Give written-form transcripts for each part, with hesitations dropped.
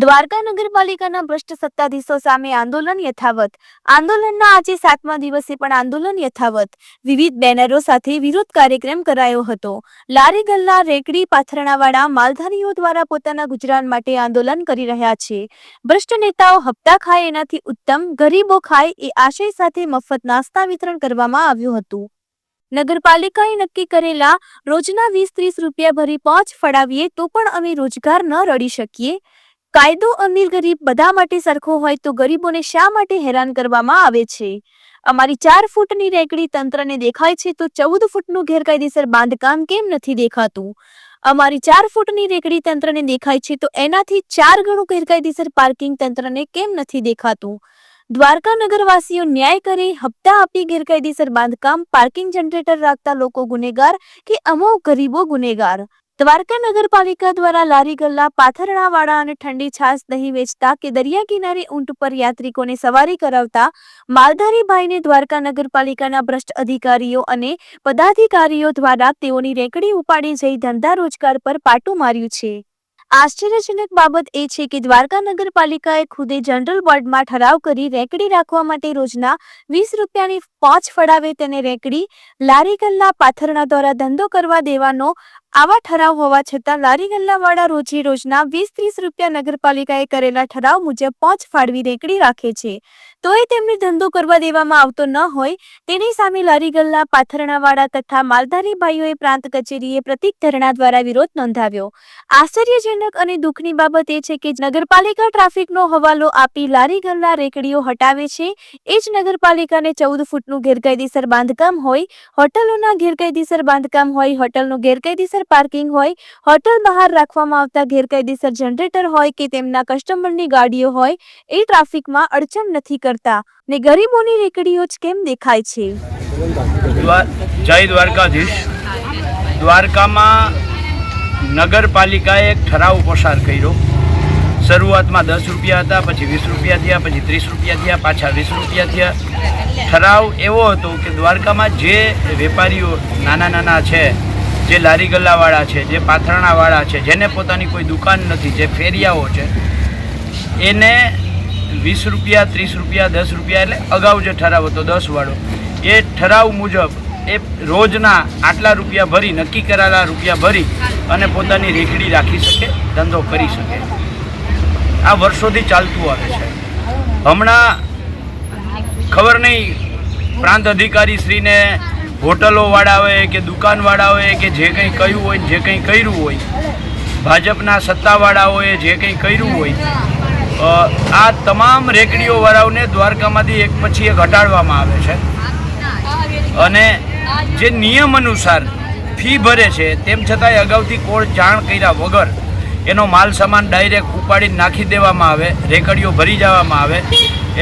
દ્વારકા નગરપાલિકાના ભ્રષ્ટ સત્તાધીશો સામે આંદોલન યથાવત। આંદોલનના આજે 7મા દિવસે પણ આંદોલન યથાવત। વિવિધ બેનરો સાથે વિરોધ કાર્યક્રમ કરાયો હતો। લારી ગલ્લા, રેકડી, પાથરણાવાળા માલધારીઓ દ્વારા પોતાના ગુજરાન માટે આંદોલન કરી રહ્યા છે। ભ્રષ્ટ નેતાઓ હપ્તા ખાય એનાથી ઉત્તમ ગરીબો ખાય એ આશય સાથે મફત નાસ્તા વિતરણ કરવામાં આવ્યું હતું। નગરપાલિકાએ નક્કી કરેલા રોજના 20-30 રૂપિયા ભરી પહોંચ ફળાવીએ તો પણ અમે રોજગાર ન રળી શકીએ। કાયદો અમીર ગરીબ બધા માટે સરખો હોય તો ગરીબોને શા માટે હેરાન કરવામાં આવે છે? અમારી 4 ફૂટની રેકડી તંત્રને દેખાય છે તો 14 ફૂટનું ગેરકાયદેસર બાંધકામ કેમ નથી દેખાતું? અમારી 4 ફૂટની રેકડી તંત્રને દેખાય છે તો એનાથી 4 ગણું ગેરકાયદેસર પાર્કિંગ તંત્રને કેમ નથી દેખાતું? દ્વારકા નગરવાસીઓ ન્યાય કરે, હપ્તા આપી ગેરકાયદેસર બાંધકામ, પાર્કિંગ જનરેટર રાખતા લોકો ગુનેગાર કે અમો ગરીબો ગુનેગાર? દ્વારકા નગરપાલિકા દ્વારા લારી ગલ્લા, પાથરણાવાળા અને ઠંડી છાશ દહીં વેચતા કે દરિયા કિનારે ઊંટ પર યાત્રિકોને સવારી કરાવતા માલધારી ભાઈને દ્વારકા નગરપાલિકાના ભ્રષ્ટ અધિકારીઓ અને પદાધિકારીઓ દ્વારા તેઓની રેકડી ઉપાડી જઈ ધંધા રોજગાર પર પાટું માર્યું છે। આશ્ચર્યજનક બાબત એ છે કે દ્વારકા નગરપાલિકાએ ખુદે જનરલ બોર્ડમાં ઠરાવ કરી રેકડી રાખવા માટે રોજના 20 રૂપિયાની પહોંચ ફળાવે તેને રેકડી, લારી ગલ્લા, પાથરણા દ્વારા ધંધો કરવા દેવાનો આવા ઠરાવ હોવા છતાં લારી ગલ્લાવાળા રોજે રોજના 20-30 રૂપિયા નગરપાલિકાએ કરેલા ઠરાવ મુજબ પહોંચ ફાળવી રેકડી રાખે છે, તોય તેમને ધંધો કરવા દેવામાં આવતો ન હોય તેની સામે લારી ગલ્લા, પાથરણાવાળા તથા માલધારી ભાઈઓએ પ્રાંત કચેરીએ પ્રતિક ધરણા દ્વારા વિરોધ નોંધાવ્યો। આશ્ચર્યજનક અને દુઃખની બાબત એ છે કે નગરપાલિકા ટ્રાફિકનો હવાલો આપી લારી ગલ્લા, રેકડીઓ હટાવે છે, એ જ નગરપાલિકાને 14 ફૂટનું ગેરકાયદેસર બાંધકામ હોય, હોટલોના ગેરકાયદેસર બાંધકામ હોય, હોટલનું ગેરકાયદેસર પાર્કિંગ હોય, હોટલ બહાર રાખવામાં આવતા ગેરકાયદેસર જનરેટર હોય કે તેમના કસ્ટમરની ગાડીઓ હોય એ ટ્રાફિકમાં અડચણ નથી કરતા ને ગરીબોની રેકડીઓ જ કેમ દેખાય છે? જય દ્વારકાધીશ। દ્વારકામાં નગરપાલિકાએ એક ઠરાવ પસાર કર્યો। શરૂઆતમાં 10 રૂપિયા હતા, પછી 20 રૂપિયા થયા, પછી 30 રૂપિયા થયા, પાછા 20 રૂપિયા થયા। ઠરાવ એવો હતો કે દ્વારકામાં જે વેપારીઓ નાના છે, જે લારી ગલ્લાવાળા છે, જે પાથરણાવાળા છે, જેને પોતાની કોઈ દુકાન નથી, જે ફેરિયાઓ છે, એને 20 રૂપિયા, 30 રૂપિયા, 10 રૂપિયા એટલે અગાઉ જે ઠરાવ હતો 10 વાળો, એ ઠરાવ મુજબ એ રોજના આટલા રૂપિયા ભરી, નક્કી કરેલા રૂપિયા ભરી અને પોતાની રેકડી રાખી શકે, ધંધો કરી શકે। આ વર્ષોથી ચાલતું આવે છે। હમણાં ખબર નહીં પ્રાંત અધિકારી શ્રીને હોટલોવાળાઓએ કે દુકાનવાળાઓએ કે જે કંઈ કહ્યું હોય, જે કંઈ કર્યું હોય, ભાજપના સત્તાવાળાઓએ જે કંઈ કર્યું હોય, આ તમામ રેકડીઓવાળાઓને દ્વારકામાંથી એક પછી એક હટાડવામાં આવે છે અને જે નિયમ અનુસાર ફી ભરે છે તેમ છતાંય અગાઉથી કોઈ જાણ કર્યા વગર એનો માલ સામાન ડાયરેક્ટ ઉપાડીને નાખી દેવામાં આવે, રેકડીઓ ભરી જવામાં આવે।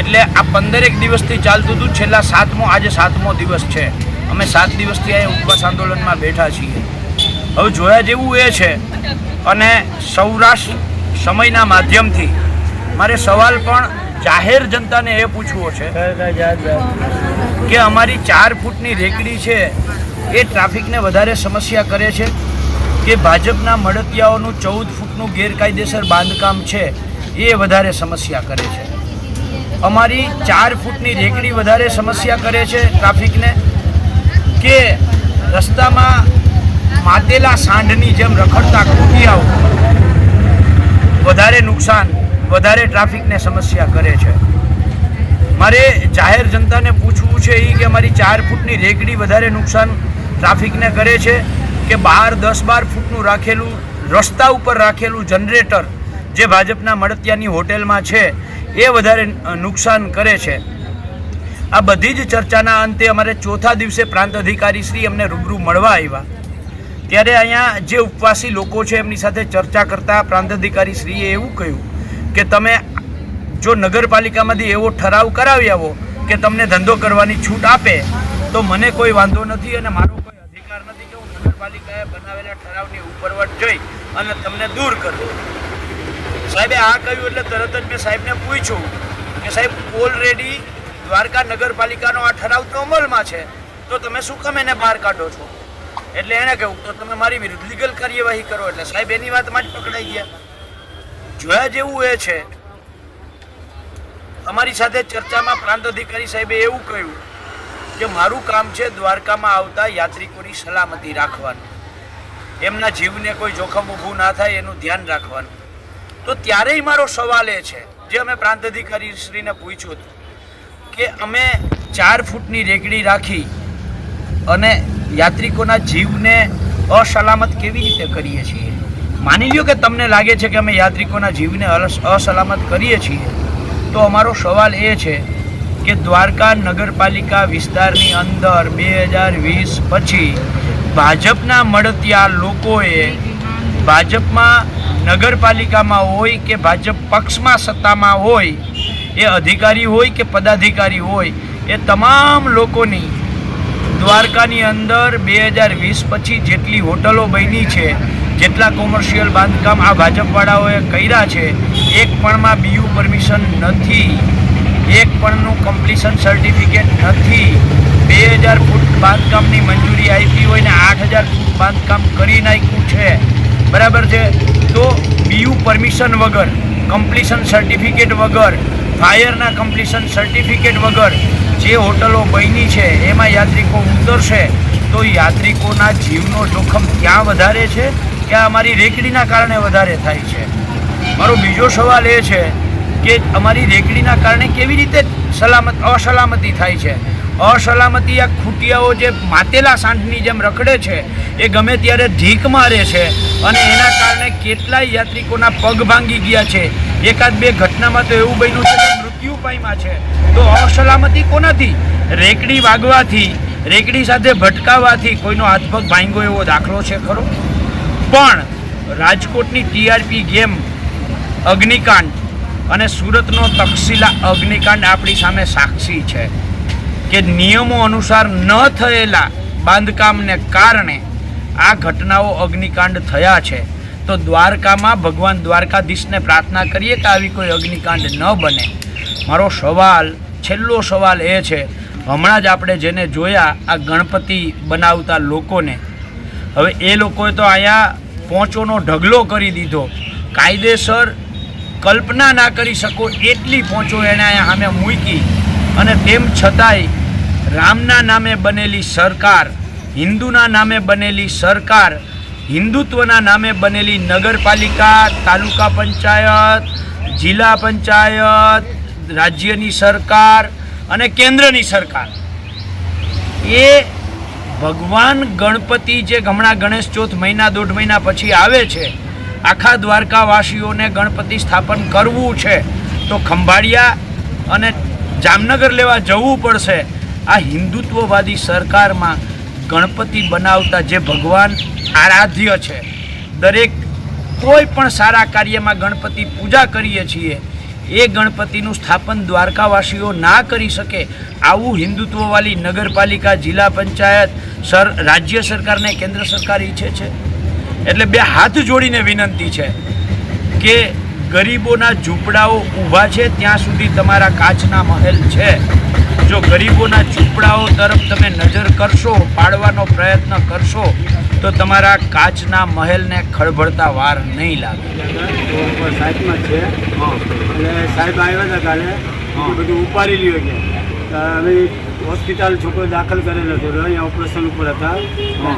એટલે આ 15 દિવસથી ચાલતું હતું, છેલ્લા 7મો આજે 7મો દિવસ છે। અમે 7 દિવસથી અહીંયા ઉપવાસ આંદોલનમાં બેઠા છીએ। હવે જોયા જેવું એ છે અને સૌરાષ્ટ્ર સમયના માધ્યમથી મારે સવાલ પણ જાહેર જનતાને એ પૂછવો છે કે અમારી 4 ફૂટની રેકડી છે એ ટ્રાફિકને વધારે સમસ્યા કરે છે કે ભાજપના મળતિયાઓનું 14 ફૂટનું ગેરકાયદેસર બાંધકામ છે એ વધારે સમસ્યા કરે છે? અમારી 4 ફૂટની રેકડી વધારે સમસ્યા કરે છે ટ્રાફિકને કે રસ્તામાં માતેલા સાંઢની જેમ રખડતા કુટિયાઓ વધારે નુકસાન, વધારે ટ્રાફિકને સમસ્યા કરે છે? મારે જાહેર જનતાને પૂછવું છે એ કે અમારી 4 ફૂટની રેકડી વધારે નુકસાન ટ્રાફિકને કરે છે કે બહાર 10-12 ફૂટનું રાખેલું, રસ્તા ઉપર રાખેલું જનરેટર જે ભાજપના મળતિયાની હોટેલમાં છે એ વધારે નુકસાન કરે છે? આ બધી જ ચર્ચાના અંતે અમારે 4થા દિવસે પ્રાંત અધિકારી શ્રી અમને રૂબરૂ મળવા આવ્યા ત્યારે અહીંયા જે ઉપવાસી લોકો છે એમની સાથે ચર્ચા કરતા પ્રાંત અધિકારી શ્રીએ એવું કહ્યું કે તમે જો નગરપાલિકામાંથી એવો ઠરાવ કરાવી આવો કે તમને ધંધો કરવાની છૂટ આપે તો મને કોઈ વાંધો નથી અને મારો કોઈ અધિકાર નથી કે હું નગરપાલિકાએ બનાવેલા ઠરાવની ઉપરવટ જઈ અને તમને દૂર કરું। સાહેબે આ કહ્યું એટલે તરત જ મેં સાહેબને પૂછ્યું કે સાહેબ ઓલરેડી દ્વારકા નગરપાલિકાનો આ ઠરાવ તો અમલમાં છે તો તમે શું કામ એને બહાર કાઢો છો? એટલે એણે કહ્યું તો તમે મારી વિરુદ્ધ લીગલ કાર્યવાહી કરો। એટલે સાહેબ એની વાતમાં જ પકડાઈ ગયા। જોયા જેવું એ છે, અમારી સાથે ચર્ચામાં પ્રાંત અધિકારી સાહેબે એવું કહ્યું કે મારું કામ છે દ્વારકામાં આવતા યાત્રિકોની સલામતી રાખવાનું, એમના જીવને કોઈ જોખમ ઊભું ના થાય એનું ધ્યાન રાખવાનું. તો ત્યારેય મારો સવાલ એ છે, જે અમે પ્રાંત અધિકારી શ્રીને પૂછ્યું હતું કે અમે 4 ફૂટની રેકડી રાખી અને યાત્રિકોના જીવને અસલામત કેવી રીતે કરીએ છીએ. માની લ્યો કે તમને લાગે છે કે અમે યાત્રિકોના જીવને અસલામત કરીએ છીએ, તો અમારો સવાલ એ છે કે દ્વારકા નગરપાલિકા વિસ્તારની અંદર 2020 પછી ભાજપના મળતિયા લોકોએ ભાજપમાં નગરપાલિકામાં હોય કે ભાજપ પક્ષમાં સત્તામાં હોય, એ અધિકારી હોય કે પદાધિકારી હોય, એ તમામ લોકોની દ્વારકાની અંદર 2020 પછી જેટલી હોટલો બની છે, જેટલા કોમર્શિયલ બાંધકામ આ ભાજપવાળાઓએ કર્યા છે, એક પણમાં બીયુ પરમિશન નથી, એક પણનું કમ્પ્લીશન સર્ટિફિકેટ નથી. 2000 ફૂટ બાંધકામની મંજૂરી આપી હોય ને 8000 ફૂટ બાંધકામ કરી નાખ્યું છે, બરાબર છે. તો બીયુ પરમિશન વગર, કમ્પ્લીશન સર્ટિફિકેટ વગર, ફાયરના કમ્પ્લીશન સર્ટિફિકેટ વગર જે હોટલો બની છે એમાં યાત્રિકો ઉતરશે, તો યાત્રિકોના જીવનો જોખમ ક્યાં વધારે છે કે અમારી રેકડીના કારણે વધારે થાય છે. મારો બીજો સવાલ એ છે કે અમારી રેકડીના કારણે કેવી રીતે અસલામતી થાય છે. અસલામતી આ ખૂટિયાઓ જે માતેલા સાંઢની જેમ રખડે છે, એ ગમે ત્યારે ઢીક મારે છે અને એના કારણે કેટલાય યાત્રિકોના પગ ભાંગી ગયા છે. 1-2 ઘટનામાં તો એવું બન્યું છે કે મૃત્યુ પામ્યા છે. તો અસલામતી કોનાથી? રેકડી વાગવાથી, રેકડી સાથે ભટકાવાથી કોઈનો હાથ પગ ભાંગ્યો એવો દાખલો છે ખરો? પણ રાજકોટની TRP ગેમ અગ્નિકાંડ અને સુરતનો તક્ષશિલા અગ્નિકાંડ આપણી સામે સાક્ષી છે કે નિયમો અનુસાર ન થયેલા બાંધકામને કારણે આ ઘટનાઓ અગ્નિકાંડ થયા છે. તો દ્વારકામાં ભગવાન દ્વારકાધીશને પ્રાર્થના કરીએ કે આવી કોઈ અગ્નિકાંડ ન બને. મારો સવાલ, છેલ્લો સવાલ એ છે, હમણાં જ આપણે જેને જોયા આ ગણપતિ બનાવતા લોકોને, હવે એ લોકોએ તો અહીંયા પહોંચોનો ઢગલો કરી દીધો. કાયદેસર કલ્પના ના કરી શકો એટલી પહોંચો એણે અહીંયા સામે મૂકી, અને તેમ છતાંય રામના નામે બનેલી સરકાર, હિન્દુના નામે બનેલી સરકાર, હિન્દુત્વના નામે બનેલી નગરપાલિકા, તાલુકા પંચાયત, જિલ્લા પંચાયત, રાજ્યની સરકાર અને કેન્દ્રની સરકાર, એ ભગવાન ગણપતિ જે હમણાં ગણેશ ચોથ મહિના 1.5 મહિના પછી આવે છે, આખા દ્વારકાવાસીઓને ગણપતિ સ્થાપન કરવું છે તો ખંભાળિયા અને જામનગર લેવા જવું પડશે. આ હિન્દુત્વવાદી સરકારમાં ગણપતિ બનાવતા જે ભગવાન આરાધ્ય છે, દરેક કોઈ પણ સારા કાર્યમાં ગણપતિ પૂજા કરીએ છીએ, એ ગણપતિનું સ્થાપન દ્વારકાવાસીઓ ના કરી શકે, આવું હિન્દુત્વવાળી નગરપાલિકા, જિલ્લા પંચાયત, રાજ્ય સરકારને કેન્દ્ર સરકાર ઈચ્છે છે. એટલે 2 હાથ જોડીને વિનંતી છે કે ગરીબોના ઝૂંપડાઓ ઊભા છે ત્યાં સુધી તમારા કાચના મહેલ છે. જો ગરીબોના ઝૂંપડાઓ તરફ તમે નજર કરશો, પાડવાનો પ્રયત્ન કરશો, તો તમારા કાચના મહેલને ખળભળતા વાર નહીં લાગે. સાહેબમાં છે એટલે સાહેબ આવ્યા હતા કાલે, બધું ઉપાડી લ્યો કે અમે હોસ્પિટલ છોકરો દાખલ કરેલો હતો, અહીંયા ઓપરેશન ઉપર હતા,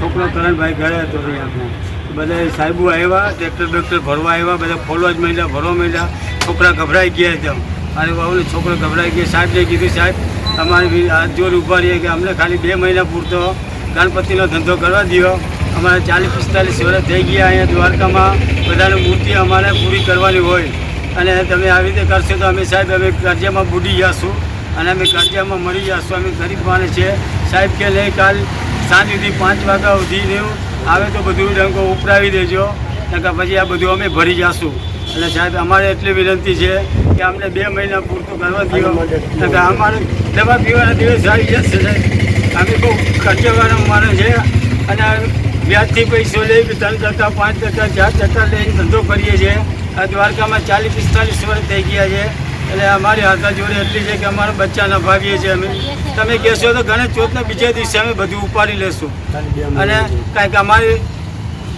છોકરો કરણભાઈ ઘરે હતો. આપણે બધા સાહેબો આવ્યા, ટ્રેક્ટર ભરવા આવ્યા, બધા ખોલવા જ માંડ્યા, ભરવા માંડ્યા. છોકરા ગભરાઈ ગયા હતા. મારે બાબુને છોકરો ગભરાઈ ગયા. સાહેબને કીધું, સાહેબ તમારે હાથ જોડ ઉભા રહીએ કે અમને ખાલી 2 મહિના પૂરતો ગણપતિનો ધંધો કરવા દો. અમારે 40-45 વર્ષ થઈ ગયા અહીંયા દ્વારકામાં, બધાની મૂર્તિ અમારે પૂરી કરવાની હોય, અને તમે આવી રીતે કરશો તો અમે સાહેબ અમે કર્જામાં બુડી જઈશું અને અમે કર્જામાં મરી જઈશું. અમે ગરીબ માણસ છે. સાહેબ કે નહીં, કાલ સાંજ સુધી 5 વાગ્યા સુધી આવે તો બધું રંગો ઉપરાવી દેજો, નકર પછી આ બધું અમે ભરી જઈશું. એટલે સાહેબ અમારે એટલી વિનંતી છે કે અમને 2 મહિના પૂરતું કરવા દો, નકર અમારે દવા પીવાના દિવસ આવી જશે. સાહેબ અમે બહુ ખર્ચવાળા માણસ છે અને વ્યાજથી પૈસો લઈ 3%, 5%, 4% લઈને ધંધો કરીએ છીએ. આ દ્વારકામાં 40-45 વર્ષ થઈ ગયા છે. એટલે અમારી હાથા જોડે એટલી છે કે અમારા બચ્ચા નફાવીએ છીએ અમે. તમે કહેશો તો ગણેશ ચોથના બીજા દિવસે અમે બધું ઉપાડી લેશું અને કાંઈક અમારી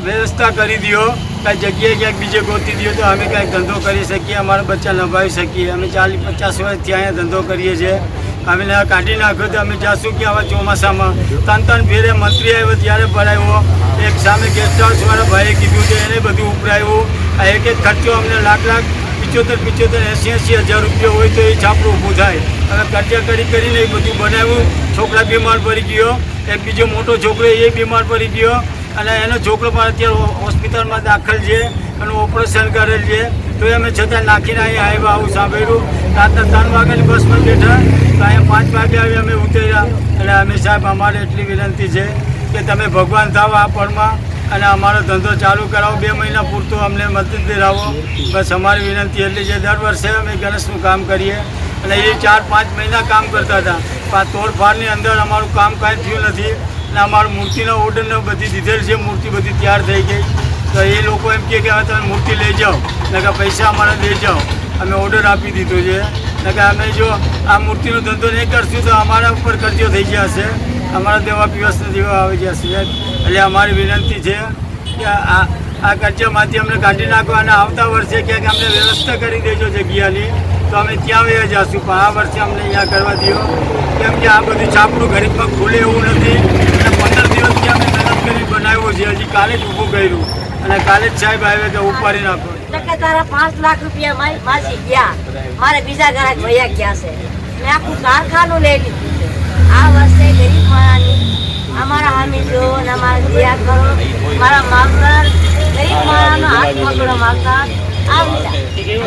વ્યવસ્થા કરી દો. કાંઈ જગ્યાએ ક્યાંક બીજે ગોતી દઈએ તો અમે કાંઈક ધંધો કરી શકીએ, અમારા બચ્ચા નભાવી શકીએ. અમે 40-50 વર્ષથી અહીંયા ધંધો કરીએ છીએ. અમે કાઢી નાખ્યો તો અમે જાશું કે આવા ચોમાસામાં 3 ફેરે મંત્રી આવ્યો ત્યારે ભરાયો. એક સામે ગેસ્ટ હાઉસવાળા ભાઈએ કીધું કે એને બધું ઉપરાયું. આ એક ખર્ચો અમને લાખ 75-80 હજાર રૂપિયા હોય તો એ છાપરું ઊભું થાય. હવે કટિયા કરીને એ બધું બનાવ્યું. છોકરા બીમાર પડી ગયો, એક બીજો મોટો છોકરો એ બીમાર પડી ગયો અને એનો છોકરો પણ અત્યારે હોસ્પિટલમાં દાખલ છે, એનું ઓપરેશન કરેલ છે. તો અમે છતાં નાખીને અહીંયા આવ્યા. આવું સાંભળ્યું. રાતના 3 વાગ્યાની બસમાં બેઠા તો અહીંયા 5 વાગે આવી અમે ઉતર્યા. એટલે અમે સાહેબ અમારે એટલી વિનંતી છે કે તમે ભગવાન થાવ આ પળમાં અને અમારો ધંધો ચાલુ કરાવો. 2 મહિના પૂરતો અમને મદદ રાવો. બસ અમારી વિનંતી એટલી છે. દર વર્ષે અમે ગણેશનું કામ કરીએ અને એ 4-5 મહિના કામ કરતા હતા. પણ આ તોડફાડની અંદર અમારું કામ કાંઈ થયું નથી અને અમારું મૂર્તિનો ઓર્ડરને બધી દીધેલ છે. મૂર્તિ બધી તૈયાર થઈ ગઈ. તો એ લોકો એમ કહે કે હવે તમે મૂર્તિ લઈ જાઓ ને કે પૈસા અમારા લઈ જાઓ. અમે ઓર્ડર આપી દીધો છે ને કે અમે જો આ મૂર્તિનો ધંધો નહીં કરશું તો અમારા ઉપર કરજો થઈ ગયા હશે, અમારા દેવા પીવસના દેવા આવી જશે. એટલે અમારી વિનંતી છે કે આ કર્જામાંથી અમને કાઢી નાખો અને આવતા વર્ષે ક્યાંક અમને વ્યવસ્થા કરી દેજો જગ્યાની તો અમે ત્યાં વહી જઈશું. પણ આ વર્ષે અમને અહીંયા કરવા દો, કેમ કે આ બધું છાપરું ગરીબમાં ખુલે એવું નથી. અને 15 દિવસથી અમે મહેનત કરી બનાવ્યું છે. હજી કાલે જ ઊભું કર્યું અને કાલે જ સાહેબ આવ્યા તો ઉપાડી નાખો. તારા 5 લાખ રૂપિયા માસી ગયા, મારે બીજા ગ્રાહક ભૈયા ગયા છે. મેં આખું કારખાનું લઈ લીધું છે. આ વર્ષે ગરીબ માણસની અમારા હામી જો અને અમારા દયા કરો. મારા મામલર ગરીબ માણસનો હાથ પકડો માગતા આવી જાય.